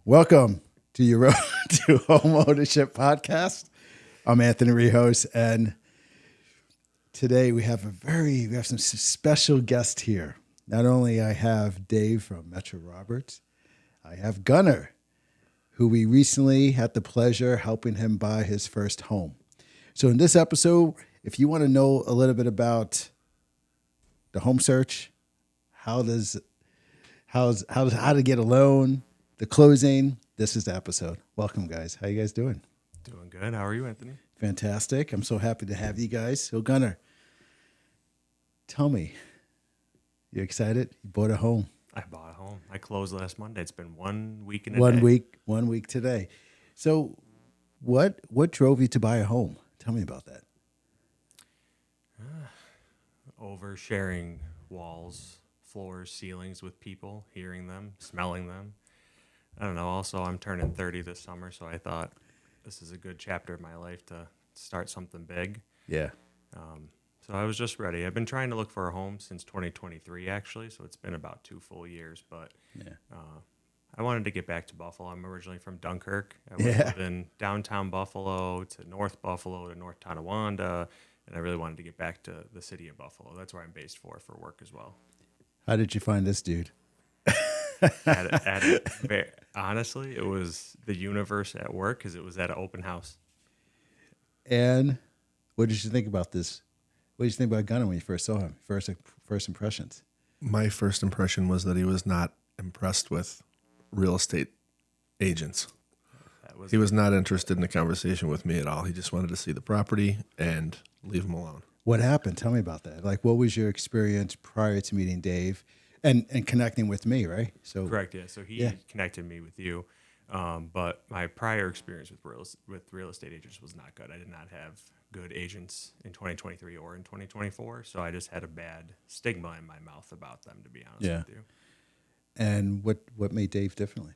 Welcome to your Road to Homeownership podcast. I'm Anthony Rijos, and today we have some special guests here. Not only I have Dave from Metro Roberts, I have Gunnar, who we recently had the pleasure helping him buy his first home. So in this episode, if you want to know a little bit about the home search, how to get a loan, the closing, this is the episode. Welcome, guys. How you guys doing? Doing good. How are you, Anthony? Fantastic. I'm so happy to have you guys. So, Gunnar, tell me, you excited? You bought a home. I bought a home. I closed last Monday. It's been 1 week and a day. 1 week today. So, what drove you to buy a home? Tell me about that. Oversharing walls, floors, ceilings with people, hearing them, smelling them. I don't know. Also, I'm turning 30 this summer, so I thought this is a good chapter of my life to start something big. Yeah. So I was just ready. I've been trying to look for a home since 2023, actually, so it's been about 2 full years. But I wanted to get back to Buffalo. I'm originally from Dunkirk. I lived in downtown Buffalo to North Buffalo to North Tonawanda, and I really wanted to get back to the city of Buffalo. That's where I'm based for work as well. How did you find this dude? Honestly, it was the universe at work because it was at an open house. And what did you think about this? What did you think about Gunnar when you first saw him? First impressions? My first impression was that he was not impressed with real estate agents. He was not interested in the conversation with me at all. He just wanted to see the property and leave him alone. What happened? Tell me about that. Like, what was your experience prior to meeting Dave and connecting with me, right? So correct, yeah. So he connected me with you, but my prior experience with real estate agents was not good. I did not have good agents in 2023 or in 2024, so I just had a bad stigma in my mouth about them, to be honest with you. And what made Dave differently?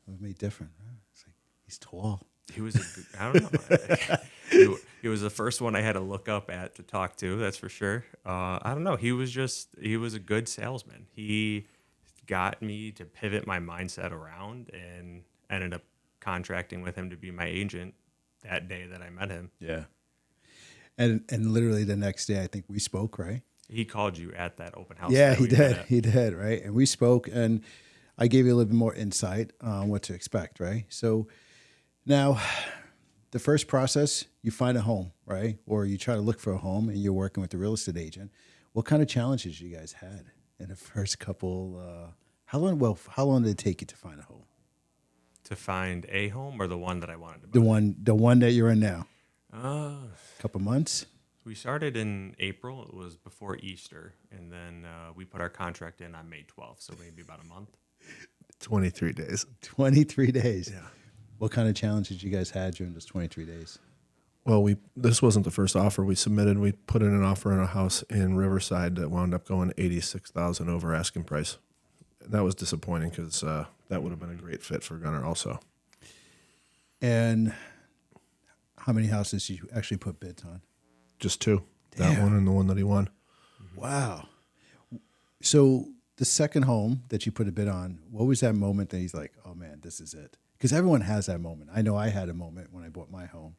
What made different? It's like he's tall. He was I don't know. He was the first one I had to look up at to talk to, that's for sure. I don't know. He was a good salesman. He got me to pivot my mindset around and ended up contracting with him to be my agent that day that I met him. Yeah. And literally the next day, I think we spoke, right? He called you at that open house. Yeah, he did. He did, right? And we spoke, and I gave you a little bit more insight on what to expect, right? So now, the first process, you find a home, right? Or you try to look for a home, and you're working with the real estate agent. What kind of challenges you guys had in the first couple? How long did it take you to find a home? To find a home or the one that I wanted to buy? The one that you're in now. Couple months. We started in April. It was before Easter, and then we put our contract in on May 12th, so maybe about a month. 23 days. 23 days. Yeah. What kind of challenges you guys had during those 23 days? Well, this wasn't the first offer we submitted. We put in an offer on a house in Riverside that wound up going $86,000 over asking price. That was disappointing because that would have been a great fit for Gunnar also. And how many houses did you actually put bids on? Just 2. Damn. That one and the one that he won. Wow. So the second home that you put a bid on, what was that moment that he's like, oh, man, this is it? Because everyone has that moment. I know I had a moment when I bought my home,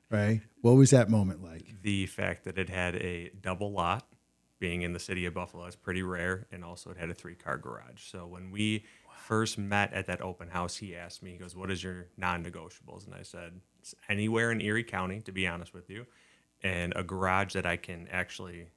right? What was that moment like? The fact that it had a double lot, being in the city of Buffalo, is pretty rare, and also it had a 3-car garage. So when we first met at that open house, he asked me, he goes, what is your non-negotiables? And I said, it's anywhere in Erie County, to be honest with you, and a garage that I can actually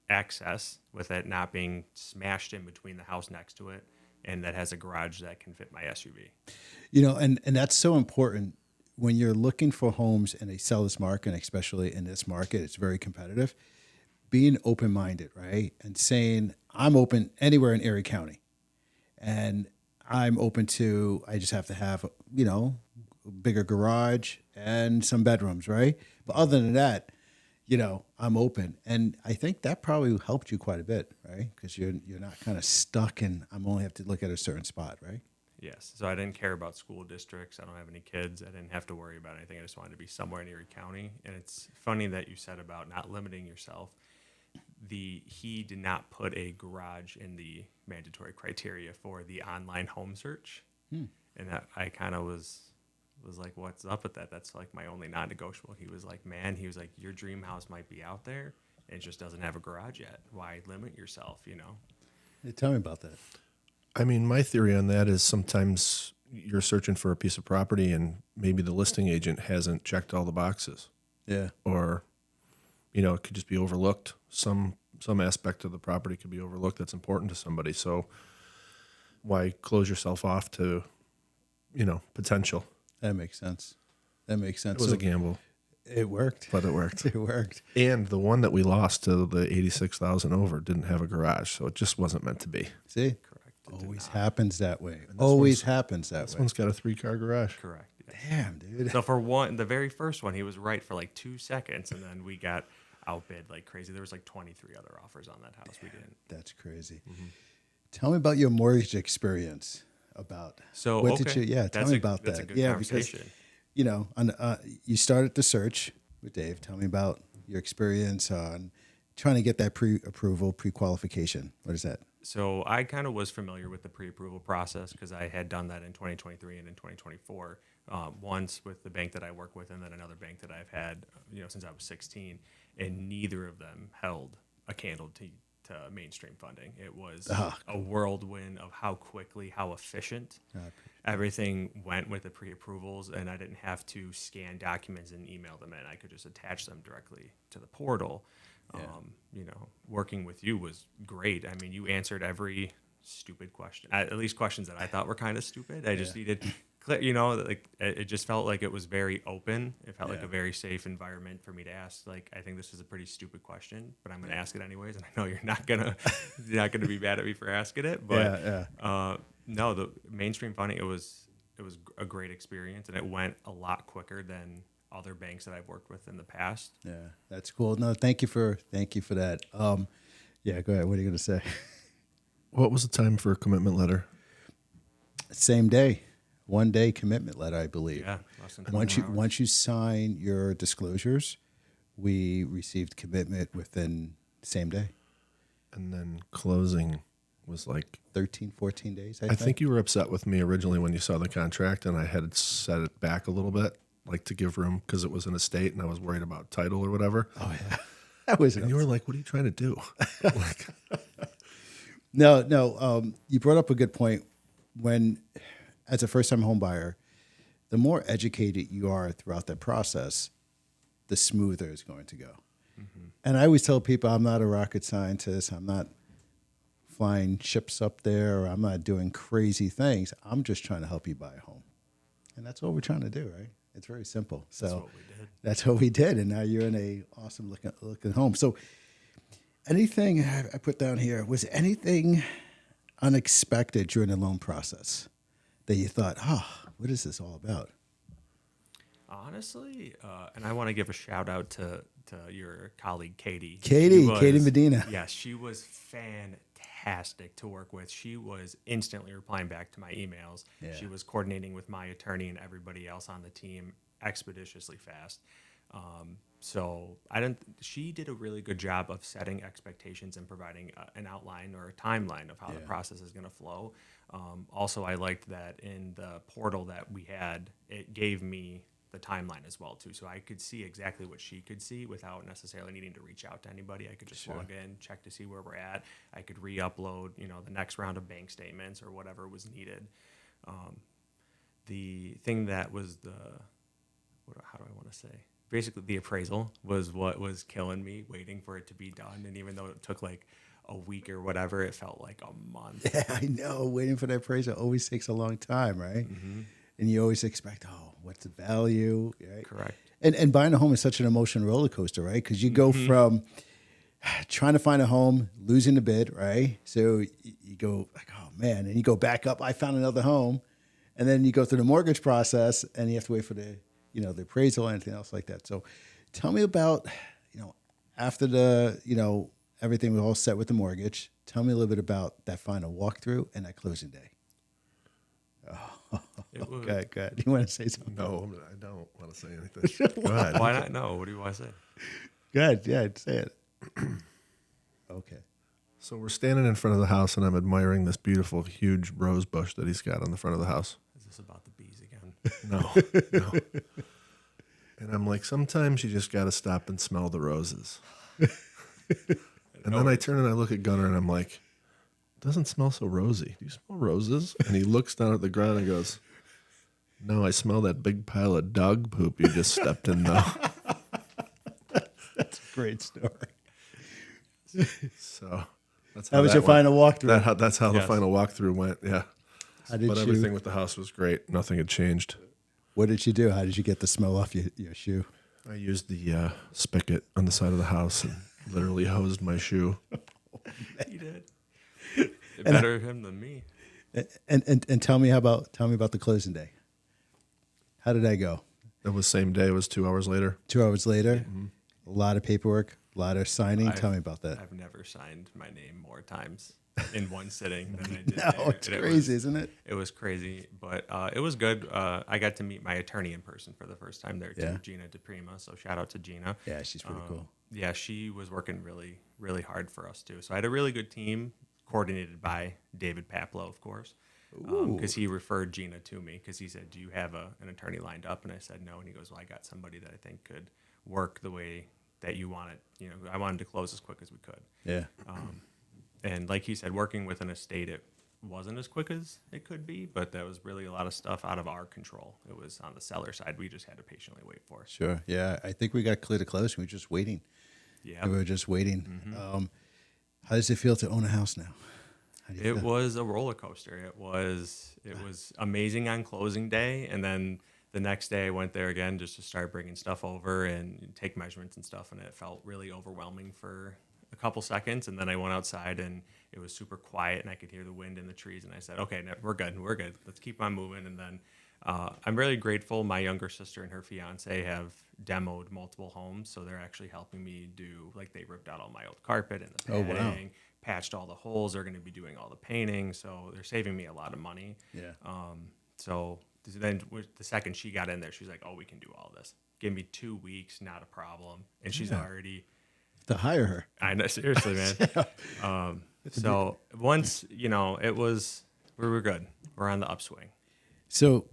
access with it not being smashed in between the house next to it, and that has a garage that can fit my SUV. You know, and that's so important when you're looking for homes in a seller's market, and especially in this market, it's very competitive. Being open-minded, right? And saying, I'm open anywhere in Erie County. And I'm open to, I just have to have, a bigger garage and some bedrooms, right? But other than that, I'm open. And I think that probably helped you quite a bit, right? Because you're not kind of stuck in, I'm only have to look at a certain spot, right? Yes. So I didn't care about school districts. I don't have any kids. I didn't have to worry about anything. I just wanted to be somewhere in Erie County. And it's funny that you said about not limiting yourself. He did not put a garage in the mandatory criteria for the online home search. And I kind of was like, what's up with that? That's like my only non-negotiable. He was like, man, he was like, your dream house might be out there. It just doesn't have a garage yet. Why limit yourself, you know? Hey, tell me about that. I mean, my theory on that is sometimes you're searching for a piece of property and maybe the listing agent hasn't checked all the boxes, Yeah. or it could just be overlooked. Some aspect of the property could be overlooked that's important to somebody. So why close yourself off to potential? That makes sense. That makes sense. It was a gamble, It worked. but it worked. It worked. And the one that we lost to the 86,000 over didn't have a garage, so it just wasn't meant to be. See? Correct. It did Always not. happens that way. Always happens that This way. one's got a 3-car garage. Correct. Yes. Damn, dude. So for the very first one, he was right for like 2 seconds, and then we got outbid like crazy. There was like 23 other offers on that house. We didn't. That's crazy. Tell me about your mortgage experience. So what okay. did you? Yeah, tell me about that's that. a good Yeah, conversation. because you started the search with Dave. Tell me about your experience on trying to get that pre-approval, pre-qualification. What is that? So I kind of was familiar with the pre-approval process because I had done that in 2023 and in 2024. Once with the bank that I work with, and then another bank that I've had, since I was 16, and neither of them held a candle to mainstream funding. It was a whirlwind of how quickly, how efficient everything went with the pre-approvals, and I didn't have to scan documents and email them in. I could just attach them directly to the portal. Working with you was great. I mean, you answered every stupid question, at least questions that I thought were kind of stupid. I just needed clear, it just felt like it was very open. It felt like a very safe environment for me to ask. Like, I think this is a pretty stupid question, but I'm going to ask it anyways. And I know you're not gonna be mad at me for asking it. But no, the mainstream funding, it was a great experience, and it went a lot quicker than other banks that I've worked with in the past. Yeah, that's cool. No, thank you for that. Yeah, go ahead. What are you going to say? What was the time for a commitment letter? Same day, 1 day commitment letter, I believe. Yeah, less than 24 hours. Once you sign your disclosures, we received commitment within same day. And then closing was like 13, 14 days, I think you were upset with me originally when you saw the contract, and I had set it back a little bit, like to give room because it was an estate and I was worried about title or whatever. Oh, yeah. That was And you were like, what are you trying to do? Like, No. You brought up a good point. When, as a first-time home buyer, the more educated you are throughout that process, the smoother it's going to go. Mm-hmm. And I always tell people I'm not a rocket scientist. I'm not flying ships up there. Or I'm not doing crazy things. I'm just trying to help you buy a home. And that's what we're trying to do, right? It's very simple. So That's what we did. That's what we did. And now you're in a awesome looking home. So anything I put down here, was anything unexpected during the loan process that you thought, what is this all about? Honestly, and I want to give a shout out to your colleague, Katie. Katie Medina. Yes, she was fantastic to work with. She was instantly replying back to my emails. Yeah. She was coordinating with my attorney and everybody else on the team expeditiously fast. So she did a really good job of setting expectations and providing an outline or a timeline of how the process is going to flow. Also, I liked that in the portal that we had, it gave me the timeline as well too. So I could see exactly what she could see without necessarily needing to reach out to anybody. I could just log in, check to see where we're at. I could re-upload, the next round of bank statements or whatever was needed. The thing that was how do I want to say? Basically, the appraisal was what was killing me, waiting for it to be done. And even though it took like a week or whatever, it felt like a month. Yeah, I know. Waiting for that appraisal always takes a long time, right? Mm-hmm. And you always expect, what's the value? Right? Correct. And buying a home is such an emotional roller coaster, right? Because you go from trying to find a home, losing the bid, right? So you go like, oh man, and you go back up. I found another home, and then you go through the mortgage process, and you have to wait for the appraisal or anything else like that. So, tell me about after the everything was all set with the mortgage. Tell me a little bit about that final walkthrough and that closing day. Okay, good. You want to say something? no, I don't want to say anything. Go ahead. Why not? No. What do you want to say? Good. Yeah, say it. Okay. So we're standing in front of the house, and I'm admiring this beautiful, huge rose bush that he's got on the front of the house. It's this about the bees again? No, no. And I'm like, sometimes you just got to stop and smell the roses. And then I turn and I look at Gunnar and I'm like, it doesn't smell so rosy. Do you smell roses? And he looks down at the ground and goes, no, I smell that big pile of dog poop you just stepped in though. That's a great story. So that's How was your final walkthrough? That's how the Yes. final walkthrough went. Yeah. How did But you, everything with the house was great. Nothing had changed. what did you do? How did you get the smell off your shoe? I used the spigot on the side of the house and literally hosed my shoe. He did. Better him than me. And tell me about the closing day. How did that go? It was same day. It was 2 hours later. 2 hours later, a lot of paperwork, a lot of signing. I've- Tell me about that. I've never signed my name more times in one sitting than I did. No, there. it's And it crazy, was- isn't it? It was crazy, but it was good. I got to meet my attorney in person for the first time there too, Yeah. Gina DePrima. So shout out to Gina. Yeah, she's pretty cool. Yeah, she was working really, really hard for us too. So I had a really good team coordinated by David Paplow, of course, because he referred Gina to me because he said, "Do you have an attorney lined up?" And I said, "No." And he goes, "Well, I got somebody that I think could work the way that you want it. You know, I wanted to close as quick as we could." Yeah. And like he said, working with an estate, it wasn't as quick as it could be, but that was really a lot of stuff out of our control. It was on the seller side. We just had to patiently wait for it. Sure. Yeah, I think we got clear to close. We were just waiting. Yeah. We were just waiting. How does it feel to own a house now? How do you It feel? was a roller coaster. It was amazing on closing day, and then the next day I went there again just to start bringing stuff over and take measurements and stuff, and it felt really overwhelming for a couple seconds, and then I went outside and it was super quiet and I could hear the wind in the trees, and I said, "Okay, no, we're good. Let's keep on moving." And then I'm really grateful. My younger sister and her fiance have demoed multiple homes, so they're actually helping me do, like, they ripped out all my old carpet and the Oh, wow. padding, patched all the holes. They're going to be doing all the painting, so they're saving me a lot of money. Yeah. So then the second she got in there, she's like, "Oh, we can do all this. Give me 2 weeks, not a problem." And she's already, To hire her. I know, seriously, man. So once, we were good. We're on the upswing. So,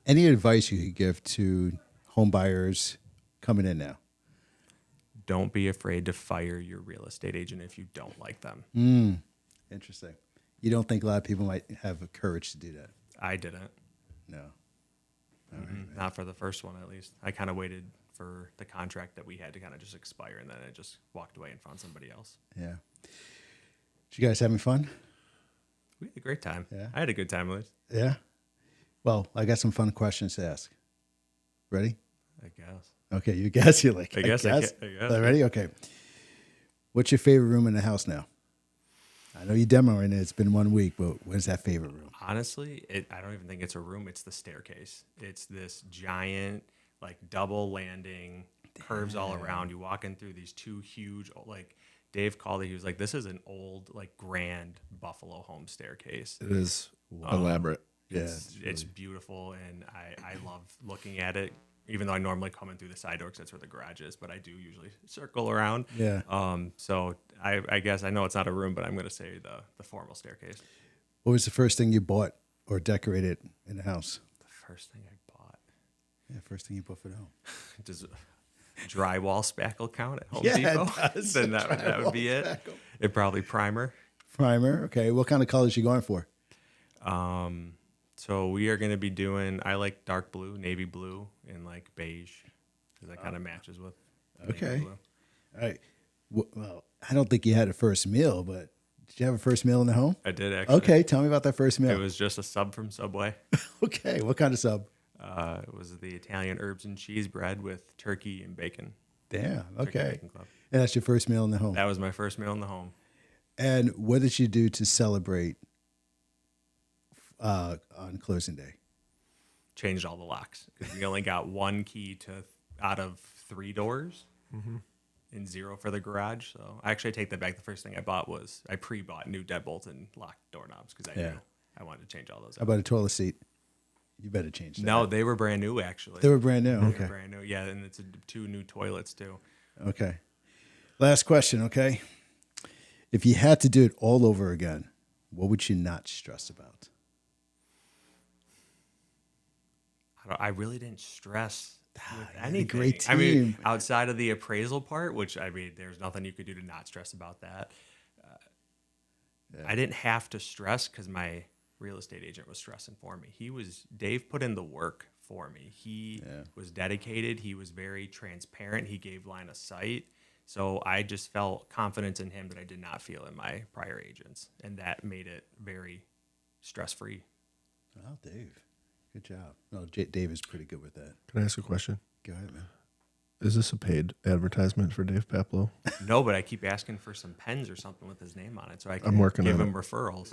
any advice you could give to home buyers coming in now? Don't be afraid to fire your real estate agent if you don't like them. Interesting. You don't think a lot of people might have the courage to do that? I didn't. No. Not for the first one, at least. I kind of waited for the contract that we had to kind of just expire, and then I just walked away and found somebody else. Yeah. Did you guys having fun? We had a great time. Yeah. I had a good time, at least. Yeah. Well, I got some fun questions to ask. Ready? I guess. Okay, you guess. You're like, I guess. Are you ready? Okay. What's your favorite room in the house now? I know you're demoing it. It's been 1 week, but where's that favorite room? Honestly, I don't even think it's a room. It's the staircase. It's this giant, like, double landing, curves all around. You walk in through these two huge, like, Dave called it. He was like, "This is an old, like, grand Buffalo home staircase." It is elaborate. Yeah, It's beautiful, and I love looking at it. Even though I normally come in through the side door because that's where the garage is, but I do usually circle around. Yeah. So I guess I know it's not a room, but I'm going to say the formal staircase. What was the first thing you bought or decorated in the house? The first thing I bought. Yeah, first thing you bought for the home. Does drywall spackle count at Home Yeah, Depot? it does. Then that would be it. Spackle. It probably primer. Primer. Okay. What kind of colors you going for? So we are going to be doing, I like dark blue, navy blue, and like beige, because that kind of matches with navy Okay. blue. All right. Well, I don't think you had a first meal, but did you have a first meal in the home? I did actually. Okay. Tell me about that first It meal. was just a sub from Subway. Okay. What kind of sub? It was the Italian herbs and cheese bread with turkey and bacon. Damn. Turkey Okay. Bacon Club. And that's your first meal in the home. That was my first meal in the home. And what did you do to celebrate on closing day? Changed all the locks because we only got one key out of 3 doors and 0 for the garage. So I actually take that back. The first thing I bought was I pre-bought new deadbolts and locked doorknobs because I Yeah. knew I wanted to change all those How out. about a toilet seat? You better change that. No, they were brand new actually. They were brand new. They were Okay. brand new. Yeah, and it's 2 new toilets too. Okay. Last question, okay? If you had to do it all over again, what would you not stress about? I really didn't stress with had a anything. great I mean, team. outside of the appraisal part, which I mean, there's nothing you could do to not stress about that. I didn't have to stress because my real estate agent was stressing for me. Dave put in the work for me. He was dedicated. He was very transparent. He gave line of sight. So I just felt confidence in him that I did not feel in my prior agents. And that made it very stress-free. Oh, Dave. Good job. No, Dave is pretty good with that. Can I ask a question? Go ahead, man. Is this a paid advertisement for Dave Paplow? No, but I keep asking for some pens or something with his name on it, so I can I'm working give on him it. referrals.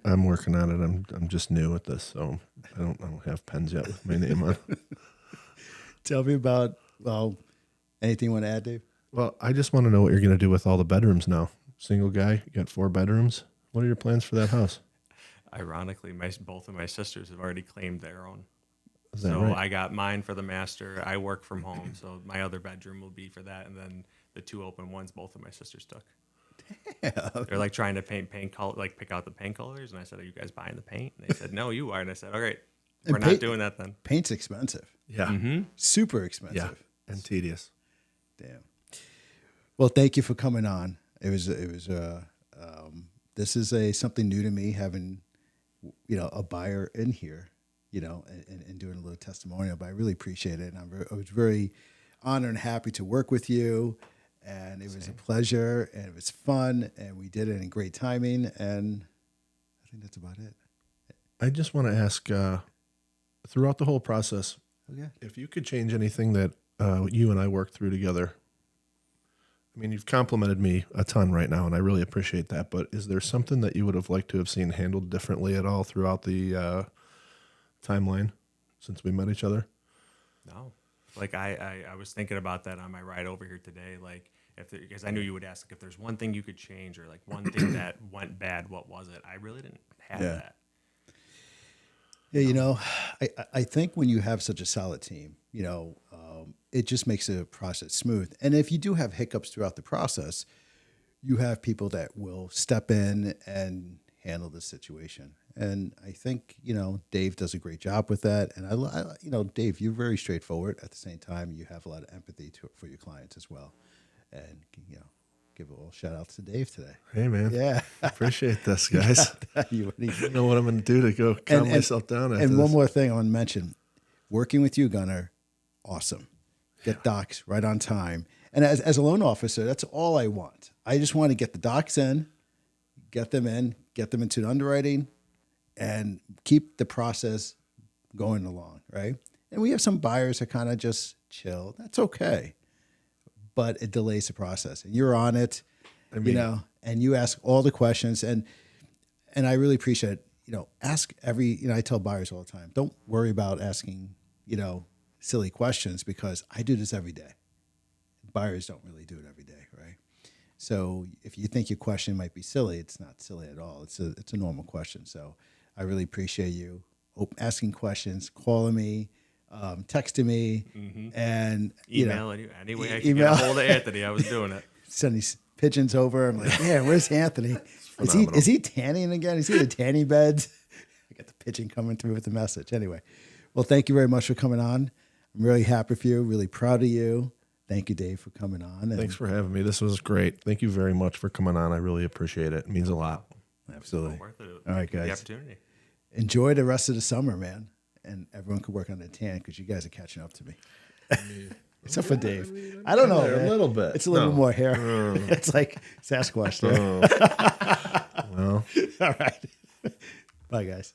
I'm working on it. I'm just new at this, so I don't have pens yet with my name on. Tell me about, anything you want to add, Dave? Well, I just want to know what you're going to do with all the bedrooms now. Single guy, you got 4 bedrooms. What are your plans for that house? Ironically, both of my sisters have already claimed their own. Is that So right? I got mine for the master. I work from home, so my other bedroom will be for that, and then the 2 open ones both of my sisters took. They're like trying to paint color, like pick out the paint colors, and I said, "Are you guys buying the paint?" And they said, "No, you are." And I said, "All right, we're not doing that then." Paint's expensive. Yeah. Super expensive. Yeah. And tedious. Damn. Well, thank you for coming on. This is something new to me, having, a buyer in here, and doing a little testimonial, but I really appreciate it. And I was very honored and happy to work with you. And it was a pleasure, and it was fun, and we did it in great timing. And I think that's about it. I just want to ask, throughout the whole process, Okay. if you could change anything that you and I worked through together. I mean, you've complimented me a ton right now, and I really appreciate that. But is there something that you would have liked to have seen handled differently at all throughout the timeline since we met each other? No, like I was thinking about that on my ride over here today. Like because I knew you would ask, like, if there's one thing you could change or like one thing that went bad, what was it? I really didn't have that. Yeah, I think when you have such a solid team, it just makes the process smooth. And if you do have hiccups throughout the process, you have people that will step in and handle the situation. And I think, Dave does a great job with that. And I Dave, you're very straightforward. At the same time, you have a lot of empathy for your clients as well. And, give a little shout out to Dave today. Hey, man. Yeah. Appreciate this, guys. You I know what I'm going to do to go calm myself down after And this. one more thing I want to mention. Working with you, Gunnar, awesome. Get docs right on time. And as a loan officer, that's all I want. I just want to get the docs in, get them into underwriting, and keep the process going along, right? And we have some buyers that kind of just chill. That's okay. But it delays the process. And you're on it, and you ask all the questions. And I really appreciate it. Ask I tell buyers all the time, don't worry about asking, silly questions, because I do this every day. Buyers don't really do it every day, right? So if you think your question might be silly, it's not silly at all. It's a normal question. So I really appreciate you asking questions, calling me, texting me, and emailing you any way I could get a hold of Anthony. I was doing it. Send these pigeons over. I'm like, yeah, where's Anthony? Is he tanning again? Is he the tanning beds? I got the pigeon coming through with the message. Anyway, well, thank you very much for coming on. I'm really happy for you. Really proud of you. Thank you, Dave, for coming on. And Thanks for having me. This was great. Thank you very much for coming on. I really appreciate it. It means a lot. Absolutely. Worth it. All right, The guys. opportunity. Enjoy the rest of the summer, man. And everyone could work on the tan, because you guys are catching up to me. Except for Dave. I don't know. A Man. little bit. It's a little more hair. It's like Sasquatch there. Well. All right. Bye, guys.